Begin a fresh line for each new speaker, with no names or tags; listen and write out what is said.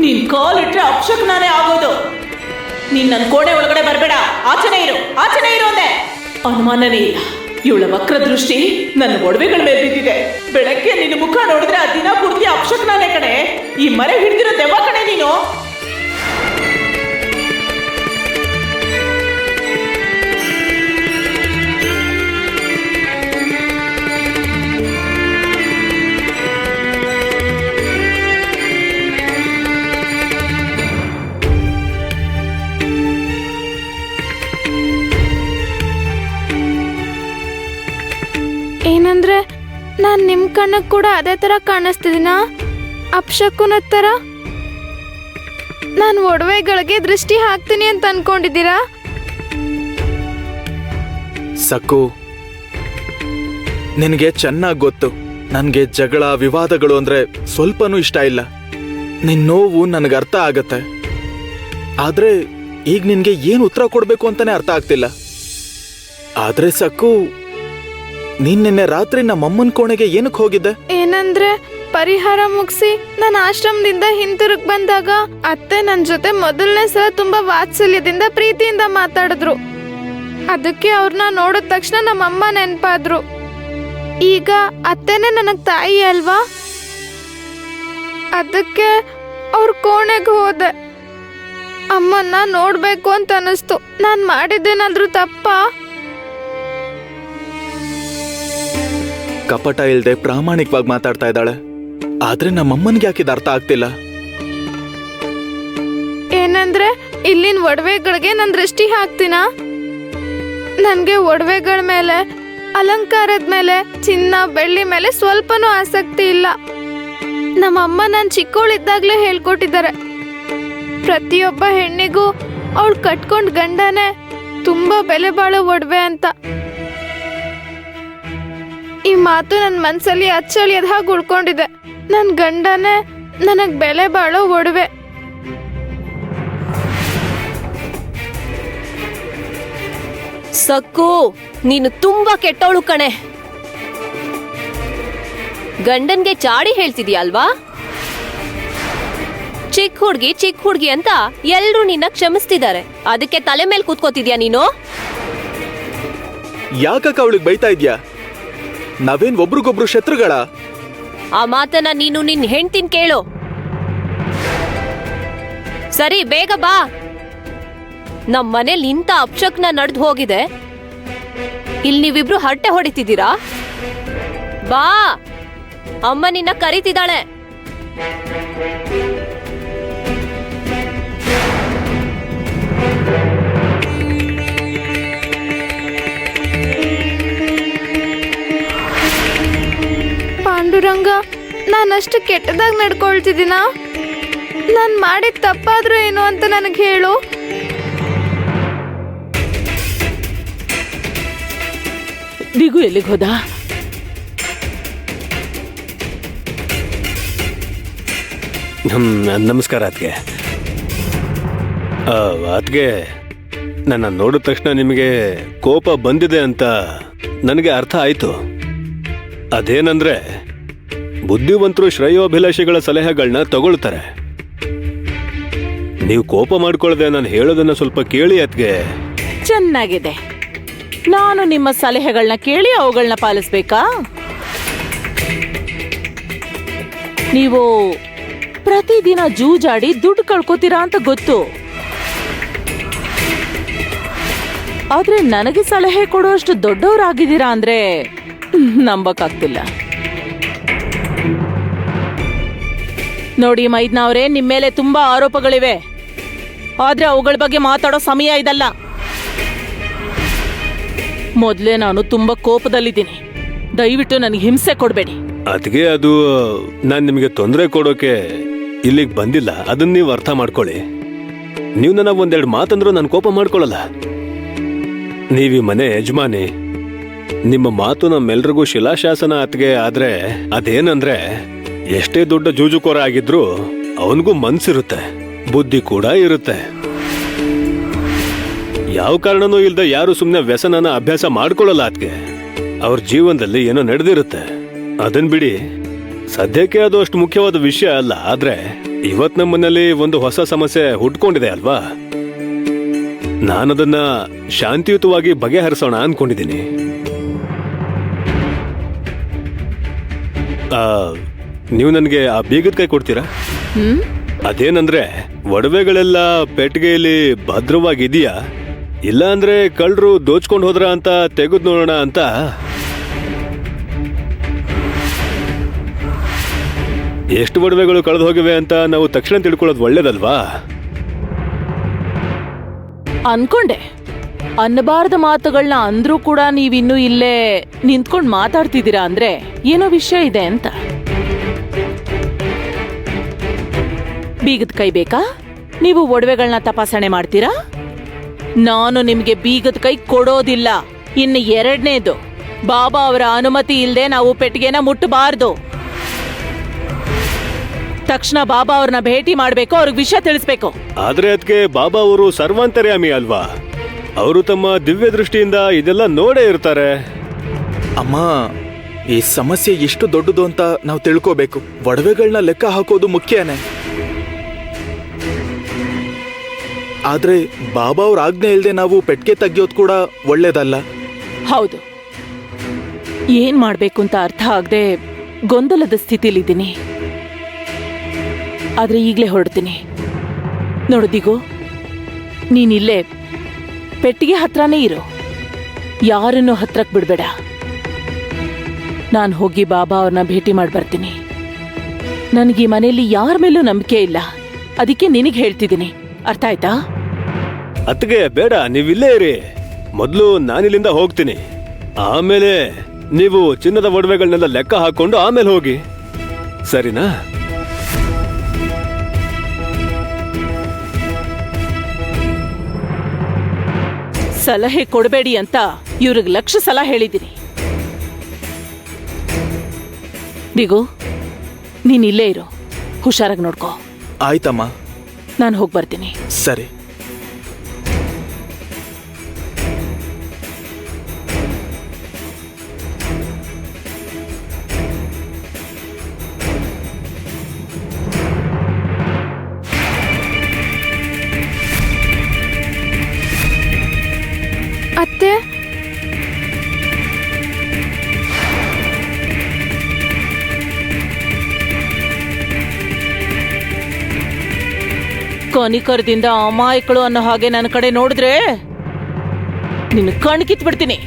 ನೀನ್ ಕಾಲಿಟ್ರೆ ಅಪಶಕುನಾನೇ ಆಗೋದು. ನೀನ್ ನನ್ನ ಕೋಣೆ ಒಳಗಡೆ ಬರಬೇಡ, ಆಚೆನೇ ಇರು ಅಂದೆ. ಅನುಮಾನನೇ ಇಲ್ಲ, ಇವಳ ವಕ್ರ ದೃಷ್ಟಿ ನನ್ನ ಒಡವೆಗಳ ಮೇಲೆ ಬಿದ್ದಿದೆ. ಬೆಳಗ್ಗೆ ನಿನ್ನ ಮುಖ ನೋಡಿದ್ರೆ ಆ ದಿನ ಪೂರ್ತಿ ಅಪಶಕುನಾನೇ ಕಣೆ. ಈ ಮರೆ ಹಿಡಿದಿರೋ ದೆವ್ವ ಕಣೆ ನೀನು.
ಏನಂದ್ರೆ ನಾನು ನಿಮ್ಮ ಕಣ್ಣಿಗೆ ಕೂಡ ಅದೇ ಥರ ಕಾಣಿಸ್ತಿದ್ದೀನ? ಅಪಶಕುನ ಥರ? ನಾನು ಒಡವೆಗಳಿಗೆ ದೃಷ್ಟಿ ಹಾಕ್ತೀನಿ ಅಂತ ಅನ್ಕೊಂಡಿದ್ದೀರಾ?
ಸಕ್ಕು, ನಿನಗೆ ಚೆನ್ನಾಗಿ ಗೊತ್ತು ನನಗೆ ಜಗಳ ವಿವಾದಗಳು ಅಂದ್ರೆ ಸ್ವಲ್ಪನೂ ಇಷ್ಟ ಇಲ್ಲ. ನಿನ್ ನೋವು ನನಗೆ ಅರ್ಥ ಆಗತ್ತೆ. ಆದ್ರೆ ಈಗ ನಿನ್ಗೆ ಏನು ಉತ್ತರ ಕೊಡ್ಬೇಕು ಅಂತಾನೆ ಅರ್ಥ ಆಗ್ತಿಲ್ಲ. ಆದ್ರೆ ಸಕ್ಕು, ನೀನ್ ನಿನ್ನೆ ರಾತ್ರಿ ನಮ್ಮಮ್ಮನ ಕೋಣೆಗೆ ಏನಕ್ಕೆ ಹೋಗಿದ್ದೆ?
ಏನಂದ್ರೆ ಪರಿಹಾರ ಮುಗಿಸಿ ನಾನು ಆಶ್ರಮದಿಂದ ಹಿಂತಿರುಗಿ ಬಂದಾಗ ಅತ್ತೆ ನನ್ನ ಜೊತೆ ಮೊದಲನೇ ಸಲ ತುಂಬಾ ವಾತ್ಸಲ್ಯದಿಂದ ಪ್ರೀತಿಯಿಂದ ಮಾತಾಡಿದ್ರು. ಅದಕ್ಕೆ ಅವ್ರನ್ನ ನೋಡಿದ ತಕ್ಷಣ ನಮ್ಮಮ್ಮ ನೆನಪಾದ್ರು. ಈಗ ಅತ್ತೆನೇ ನನಗ್ ತಾಯಿ ಅಲ್ವಾ? ಅದಕ್ಕೆ ಅವ್ರ ಕೋಣೆಗೆ ಹೋದೆ. ಅಮ್ಮನ್ನ ನೋಡ್ಬೇಕು ಅಂತ ಅನಿಸ್ತು. ನಾನ್ ಮಾಡಿದ್ದೇನಾದ್ರೂ ತಪ್ಪಾ?
ಕಪಟ ಇಲ್ದೆ ಪ್ರಾಮಾಣಿಕವಾಗಿ ಮಾತಾಡ್ತಾ ಇದ್ದಾಳೆ. ಆದ್ರೆ ನಮ್ಮಮ್ಮನ್ಗೆ ಯಾಕಿದ್ ಅರ್ಥ ಆಗ್ತಿಲ್ಲ.
ಏನಂದ್ರೆ ಇಲ್ಲಿನ ಒಡವೆಗಳಿಗೆ ನನ್ ದೃಷ್ಟಿ ಹಾಕ್ತೀನಾ? ನನ್ಗೆ ಒಡವೆಗಳ ಮೇಲೆ, ಅಲಂಕಾರದ ಮೇಲೆ, ಚಿನ್ನ ಬೆಳ್ಳಿ ಮೇಲೆ ಸ್ವಲ್ಪನೂ ಆಸಕ್ತಿ ಇಲ್ಲ. ನಮ್ಮಮ್ಮ ನಾನು ಚಿಕ್ಕವಳಿದ್ದಾಗ್ಲೇ ಹೇಳ್ಕೊಟ್ಟಿದ್ದಾರೆ, ಪ್ರತಿಯೊಬ್ಬ ಹೆಣ್ಣಿಗೂ ಅವಳು ಕಟ್ಕೊಂಡ್ ಗಂಡನೇ ತುಂಬಾ ಬೆಲೆ ಬಾಳೋ ಒಡವೆ ಅಂತ. ಈ ಮಾತು ನನ್ನ ಮನ್ಸಲ್ಲಿ ಅಚ್ಚಳಿಯದ ಹಾಗೆ ಉಳ್ಕೊಂಡಿದೆ. ನನ್ನ ಗಂಡನೇ ನನಗ್ ಬೆಲೆ ಬಾಳೋ ಒಡವೆ.
ಸಕ್ಕು, ನೀನು ತುಂಬಾ ಕೆಟ್ಟವಳು ಕಣೆ. ಗಂಡನ್ಗೆ ಚಾಡಿ ಹೇಳ್ತಿದ್ಯಾ ಅಲ್ವಾ? ಚಿಕ್ಕ ಹುಡ್ಗಿ ಅಂತ ಎಲ್ರೂ ನಿನ್ನ ಕ್ಷಮಿಸ್ತಿದ್ದಾರೆ. ಅದಕ್ಕೆ ತಲೆ ಮೇಲೆ ಕೂತ್ಕೋತಿದ್ಯಾ ನೀನು?
ಯಾಕಕ್ಕ ಅವಳಿಗೆ ಬೈತಾ ಇದ್ಯಾ? ನಾವೇನ್ ಒಬ್ರಿಗೊಬ್ರು ಶತ್ರುಗಳ?
ಆ ಮಾತನ್ನ ನೀನು ನಿನ್ ಹೆಂಡ್ತಿನ್ ಕೇಳು. ಸರಿ, ಬೇಗ ಬಾ. ನಮ್ ಮನೇಲಿ ಇಂಥ ಅಪಶಕುನ ನಡೆದು ಹೋಗಿದೆ, ಇಲ್ಲಿ ನೀವಿಬ್ರು ಹರಟೆ ಹೊಡಿತಿದ್ದೀರಾ? ಬಾ, ಅಮ್ಮ ನಿನ್ನ ಕರೀತಿದ್ದಾಳೆ.
ಪಾಂಡುರಂಗ, ನಾನಷ್ಟು ಕೆಟ್ಟದಾಗಿ ನಡ್ಕೊಳ್ತಿದ್ದೀನ? ನಾನು ಮಾಡಿದ ತಪ್ಪಾದ್ರೂ ಏನು ಅಂತ ನನಗೆ ಹೇಳು.
ದಿಗು ಎಲ್ಲಿಗೆ ಹೋದ?
ನಮಸ್ಕಾರ ಅದ್ಗೆ. ಅದ್ಗೆ, ನನ್ನ ನೋಡಿದ ತಕ್ಷಣ ನಿಮಗೆ ಕೋಪ ಬಂದಿದೆ ಅಂತ ನನಗೆ ಅರ್ಥ ಆಯ್ತು. ಅದೇನಂದ್ರೆ, ಬುದ್ಧಿವಂತರು ಶ್ರೇಯೋಭಿಲಾಷಿಗಳ ಸಲಹೆಗಳನ್ನ ತಗೊಳ್ತಾರೆ. ನೀವು ಕೋಪ ಮಾಡ್ಕೊಳ್ಳದೆ ನಾನು ಹೇಳೋದನ್ನ ಸ್ವಲ್ಪ ಕೇಳಿ ಅದ್ಗೆ.
ಚೆನ್ನಾಗಿದೆ. ನಾನು ನಿಮ್ಮ ಸಲಹೆಗಳನ್ನ ಕೇಳಿ ಅವುಗಳನ್ನ ಪಾಲಿಸ್ಬೇಕಾ? ನೀವು ಪ್ರತಿದಿನ ಜೂಜಾಡಿ ದುಡ್ಡು ಕಳ್ಕೊತೀರಾ ಅಂತ ಗೊತ್ತು. ಆದ್ರೆ ನನಗೆ ಸಲಹೆ ಕೊಡುವಷ್ಟು ದೊಡ್ಡವರಾಗಿದ್ದೀರಾ ಅಂದ್ರೆ ನಂಬಕ್ಕಾಗ್ತಿಲ್ಲ. ನೋಡಿ ಮೈದ್ನವ್ರೆ, ನಿಮ್ಮ ಮೇಲೆ ತುಂಬಾ ಆರೋಪಗಳಿವೆ. ಆದ್ರೆ ಅವುಗಳ ಬಗ್ಗೆ ಮಾತಾಡೋ ಸಮಯ ಇದಲ್ಲ. ಮೊದಲೇ ನಾನು ತುಂಬಾ ಕೋಪದಲ್ಲಿದ್ದೀನಿ. ದಯವಿಟ್ಟು ನನಗೆ ಹಿಂಸೆ ಕೊಡಬೇಡಿ.
ಅದ್ಗೆ, ಅದು ನಾನು ನಿಮಗೆ ತೊಂದರೆ ಕೊಡೋಕೆ ಇಲ್ಲಿಗೆ ಬಂದಿಲ್ಲ. ಅದನ್ನ ನೀವು ಅರ್ಥ ಮಾಡ್ಕೊಳ್ಳಿ. ನೀವು ನನಗೆ ಒಂದೆರಡು ಮಾತಂದ್ರೂ ನಾನು ಕೋಪ ಮಾಡ್ಕೊಳ್ಳಲ್ಲ. ನೀವಿ ಮನೆ ಯಜಮಾನಿ. ನಿಮ್ಮ ಮಾತು ನಮ್ಮೆಲ್ರಿಗೂ ಶಿಲಾಶಾಸನ ಅತ್ಗೆ. ಆದ್ರೆ ಅದೇನಂದ್ರೆ, ಎಷ್ಟೇ ದೊಡ್ಡ ಜೂಜುಕೋರ ಆಗಿದ್ರು ಅವನಿಗೂ ಮನ್ಸಿರುತ್ತೆ, ಬುದ್ಧಿ ಕೂಡ ಇರುತ್ತೆ. ಯಾವ ಕಾರಣನೂ ಇಲ್ದ ಯಾರು ಸುಮ್ಮನೆ ವ್ಯಸನನ ಅಭ್ಯಾಸ ಮಾಡ್ಕೊಳ್ಳಲ್ಲ ಅತ್ಗೆ. ಅವ್ರ ಜೀವನದಲ್ಲಿ ಏನೋ ನಡೆದಿರುತ್ತೆ, ಅದನ್ ಬಿಡಿ. ಸದ್ಯಕ್ಕೆ ಅದು ಅಷ್ಟು ಮುಖ್ಯವಾದ ವಿಷಯ ಅಲ್ಲ. ಆದ್ರೆ ಇವತ್ ನಮ್ಮನೇಲಿ ಒಂದು ಹೊಸ ಸಮಸ್ಯೆ ಹುಟ್ಕೊಂಡಿದೆ ಅಲ್ವಾ, ನಾನದನ್ನ ಶಾಂತಿಯುತವಾಗಿ ಬಗೆಹರಿಸೋಣ ಅನ್ಕೊಂಡಿದ್ದೀನಿ. ನೀವು ನನಗೆ ಆ ಬೀಗದ ಕೈ ಕೊಡ್ತೀರಾ? ಅದೇನಂದ್ರೆ ಒಡವೆಗಳೆಲ್ಲ ಪೆಟ್ಟಿಗೆಯಲ್ಲಿ ಭದ್ರವಾಗಿದೆಯಾ, ಇಲ್ಲ ಅಂದ್ರೆ ಕಳ್ಳರು ದೋಚ್ಕೊಂಡು ಹೋದ್ರ ಅಂತ ತೆಗೆದು ನೋಡೋಣ ಅಂತ. ಎಷ್ಟು ಒಡವೆಗಳು ಕಳೆದು ಹೋಗಿವೆ ಅಂತ ನಾವು ತಕ್ಷಣ ತಿಳ್ಕೊಳ್ಳೋದು ಒಳ್ಳೇದಲ್ವಾ?
ಅನ್ಕೊಂಡೆ ಅನ್ನಬಾರ್ದ ಮಾತುಗಳನ್ನ ಅಂದ್ರೂ ಕೂಡ ನೀವಿನ್ನೂ ಇಲ್ಲೇ ನಿಂತ್ಕೊಂಡು ಮಾತಾಡ್ತಿದ್ದೀರಾ ಅಂದ್ರೆ ಏನೋ ವಿಷಯ ಇದೆ ಅಂತ. ಬೀಗದ ಕೈ ಬೇಕಾ? ನೀವು ಒಡವೆಗಳನ್ನ ತಪಾಸಣೆ ಮಾಡ್ತೀರಾ? ನಾನು ನಿಮ್ಗೆ ಬೀಗದ ಕೈ ಕೊಡೋದಿಲ್ಲ. ಇನ್ನು ಎರಡನೇದು, ಬಾಬಾ ಅವರ ಅನುಮತಿ ಇಲ್ಲದೆ ನಾವು ಪೆಟ್ಟಿಗೆನ ಮುಟ್ಟಬಾರ್ದು. ತಕ್ಷಣ ಬಾಬಾ ಅವ್ರನ್ನ ಭೇಟಿ ಮಾಡ್ಬೇಕು, ಅವ್ರಿಗೆ ವಿಷಯ ತಿಳಿಸ್ಬೇಕು.
ಆದ್ರೆ ಅದಕ್ಕೆ ಬಾಬಾ ಅವರು ಸರ್ವಾಂತರ್ಯಾಮಿ ಅಲ್ವಾ, ಅವರು ತಮ್ಮ ದಿವ್ಯ ದೃಷ್ಟಿಯಿಂದ ಇದೆಲ್ಲ ನೋಡೇ ಇರ್ತಾರೆ.
ಅಮ್ಮ, ಈ ಸಮಸ್ಯೆ ಎಷ್ಟು ದೊಡ್ಡದು ಅಂತ ನಾವು ತಿಳ್ಕೋಬೇಕು. ಒಡವೆಗಳನ್ನ ಲೆಕ್ಕ ಹಾಕೋದು ಮುಖ್ಯನೇ, ಆದ್ರೆ ಬಾಬಾ ಅವ್ರ ಆಜ್ಞೆ ಇಲ್ಲದೆ ನಾವು ಪೆಟ್ಟಿಗೆ ತೆಗಿಯೋದು ಕೂಡ ಒಳ್ಳೇದಲ್ಲ.
ಹೌದು, ಏನ್ ಮಾಡ್ಬೇಕು ಅಂತ ಅರ್ಥ ಆಗದೆ ಗೊಂದಲದ ಸ್ಥಿತಿಲಿದ್ದೀನಿ. ಆದ್ರೆ ಈಗ್ಲೇ ಹೊರಡ್ತೀನಿ. ನೋಡಿದಿಗೋ, ನೀನಿಲ್ಲೇ ಪೆಟ್ಟಿಗೆ ಹತ್ರನೇ ಇರು, ಯಾರನ್ನೂ ಹತ್ರಕ್ ಬಿಡ್ಬೇಡ. ನಾನು ಹೋಗಿ ಬಾಬಾ ಅವ್ರನ್ನ ಭೇಟಿ ಮಾಡಿ ಬರ್ತೀನಿ. ನನಗೆ ಈ ಮನೆಯಲ್ಲಿ ಯಾರ ಮೇಲೂ ನಂಬಿಕೆ ಇಲ್ಲ, ಅದಕ್ಕೆ ನಿನಗೆ ಹೇಳ್ತಿದ್ದೀನಿ. ಅರ್ಥ ಆಯ್ತಾ?
ಅತ್ತಿಗೆ ಬೇಡ, ನೀವಿಲ್ಲೇ ಇರಿ. ಮೊದಲು ನಾನಿಲ್ಲಿಂದ ಹೋಗ್ತೀನಿ, ಆಮೇಲೆ ನೀವು ಚಿನ್ನದ ಒಡವೆಗಳನ್ನೆಲ್ಲ ಲೆಕ್ಕ ಹಾಕೊಂಡು ಆಮೇಲೆ ಹೋಗಿ, ಸರಿನಾ?
ಸಲಹೆ ಕೊಡಬೇಡಿ ಅಂತ ಇವ್ರಿಗೆ ಲಕ್ಷ ಸಲ ಹೇಳಿದ್ದೀನಿ. ದಿಗು, ನೀನ್ ಇಲ್ಲೇ ಇರು, ಹುಷಾರಾಗಿ ನೋಡ್ಕೋ.
ಆಯ್ತಮ್ಮ,
ನಾನು ಹೋಗಿ ಬರ್ತೀನಿ.
ಸರಿ.
ಅತ್ತೆ,
ಕನಿಕರದಿಂದ ಅಮಾಯಕಳು ಅನ್ನೋ ಹಾಗೆ ನನ್ನ ಕಡೆ ನೋಡಿದ್ರೆ ನಿನ್ನ ಕಣ್ ಕಿತ್ಬಿಡ್ತೀನಿ.